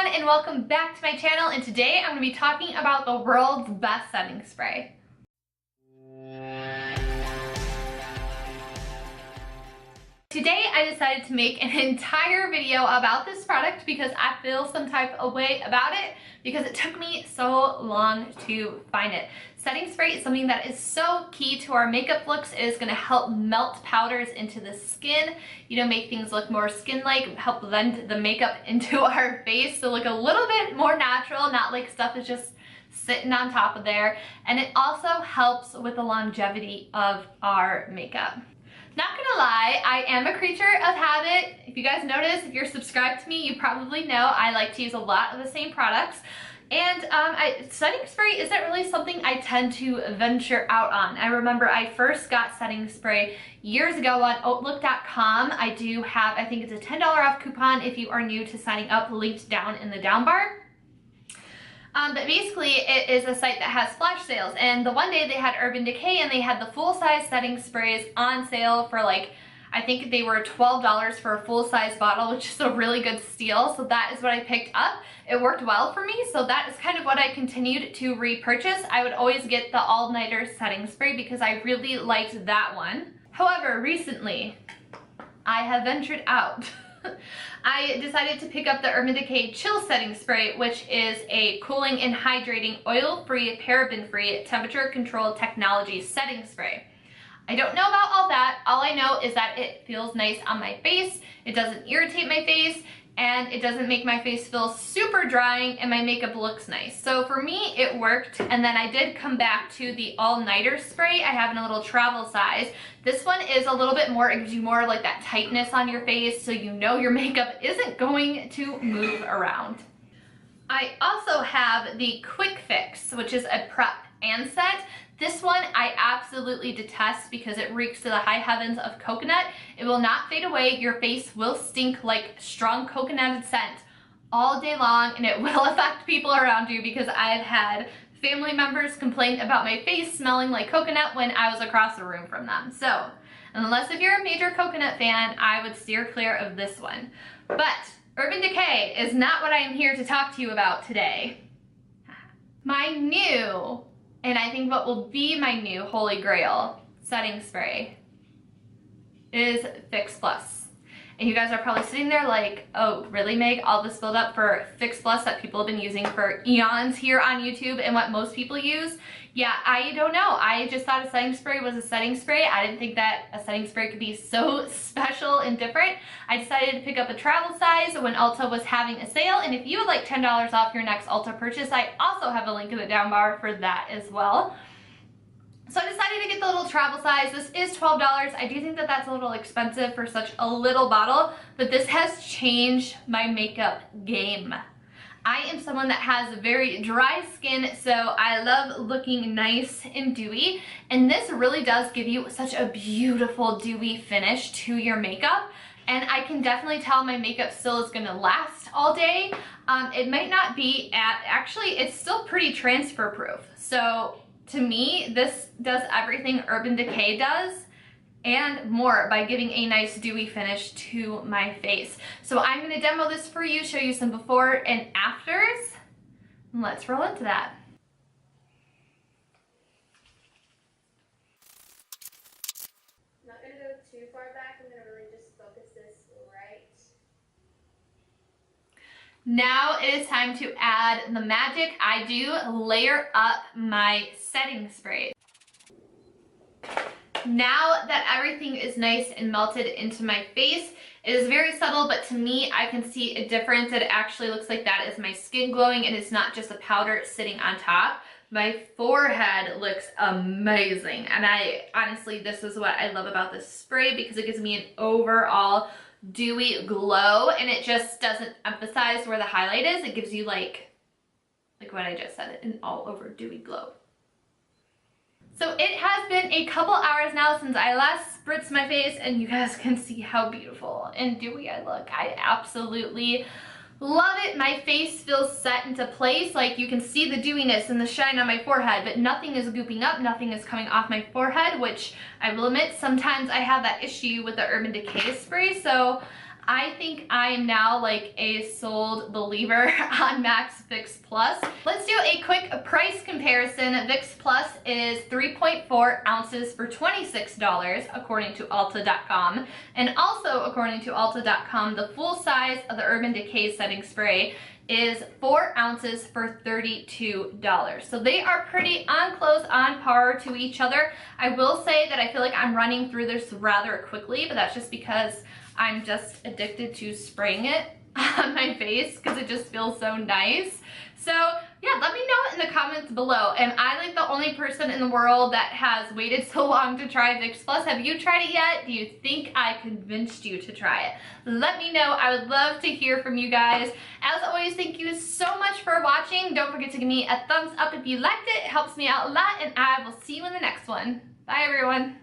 everyone, and welcome back to my channel. And today I'm going to be talking about the world's best setting spray. Today I decided to make an entire video about this product because I feel some type of way about it because it took me so long to find it. Setting spray is something that is so key to our makeup looks. It is going to help melt powders into the skin, make things look more skin-like, help blend the makeup into our face to look a little bit more natural, not like stuff is just sitting on top of there. And it also helps with the longevity of our makeup. Not gonna lie, I am a creature of habit. If you guys notice, if you're subscribed to me, you probably know I like to use a lot of the same products. And setting spray isn't really something I tend to venture out on. I remember I first got setting spray years ago on Outlook.com. I do have, I think it's a $10 off coupon if you are new to signing up, linked down in the down bar. But basically it is a site that has flash sales, and the one day they had Urban Decay and they had the full-size setting sprays on sale for I think they were $12 for a full-size bottle, which is a really good steal. So that is what I picked up. It worked well for me, so that is kind of what I continued to repurchase. I would always get the all-nighter setting spray because I really liked that one. However, recently I have ventured out. I decided to pick up the Urban Decay Chill Setting Spray, which is a cooling and hydrating, oil-free, paraben-free, temperature-controlled technology setting spray. I don't know about all that. All I know is that it feels nice on my face, it doesn't irritate my face, and it doesn't make my face feel super drying, and my makeup looks nice. So for me, it worked. And then I did come back to the all-nighter spray I have in a little travel size. This one is a little bit more, it gives you more like that tightness on your face, so you know your makeup isn't going to move around. I also have the Quick Fix, which is a prep and set. This one I absolutely detest because it reeks to the high heavens of coconut. It will not fade away. Your face will stink like strong coconutted scent all day long, and it will affect people around you because I've had family members complain about my face smelling like coconut when I was across the room from them. So unless if you're a major coconut fan, I would steer clear of this one. But Urban Decay is not what I am here to talk to you about today. My new, and I think what will be my new holy grail setting spray is Fix Plus. And you guys are probably sitting there like, oh, really, Meg? All this build up for Fix Plus that people have been using for eons here on YouTube and what most people use? Yeah, I don't know. I just thought a setting spray was a setting spray. I didn't think that a setting spray could be so special and different. I decided to pick up a travel size when Ulta was having a sale. And if you would like $10 off your next Ulta purchase, I also have a link in the down bar for that as well. So I decided to get the little travel size. This is $12. I do think that that's a little expensive for such a little bottle, but this has changed my makeup game. I am someone that has very dry skin, so I love looking nice and dewy, and this really does give you such a beautiful dewy finish to your makeup. And I can definitely tell my makeup still is going to last all day. It might not be actually it's still pretty transfer proof. So to me, this does everything Urban Decay does and more by giving a nice dewy finish to my face. So I'm going to demo this for you, show you some before and afters. Let's roll into that. I'm not going to go too far back. I'm going to really just focus this right. Now it is time to add the magic. I do layer up my setting spray. Now that everything is nice and melted into my face, it is very subtle, but to me, I can see a difference. It actually looks like that is my skin glowing, and it's not just a powder sitting on top. My forehead looks amazing, and honestly, this is what I love about this spray because it gives me an overall dewy glow, and it just doesn't emphasize where the highlight is. It gives you like what I just said, an all over dewy glow. So it has been a couple hours now since I last spritzed my face, and you guys can see how beautiful and dewy I look. I absolutely love it. My face feels set into place. Like you can see the dewiness and the shine on my forehead, but nothing is gooping up, nothing is coming off my forehead, which I will admit sometimes I have that issue with the Urban Decay spray. So I think I am now like a sold believer on Max Fix Plus. Let's do a quick price comparison. Fix Plus is 3.4 ounces for $26 according to Ulta.com. And also according to Ulta.com, the full size of the Urban Decay setting spray is 4 ounces for $32. So they are pretty close on par to each other. I will say that I feel like I'm running through this rather quickly, but that's just because I'm just addicted to spraying it on my face because it just feels so nice. So yeah, let me know in the comments below. Am I like the only person in the world that has waited so long to try Fix Plus? Have you tried it yet? Do you think I convinced you to try it? Let me know. I would love to hear from you guys. As always, thank you so much for watching. Don't forget to give me a thumbs up if you liked it. It helps me out a lot, and I will see you in the next one. Bye, everyone.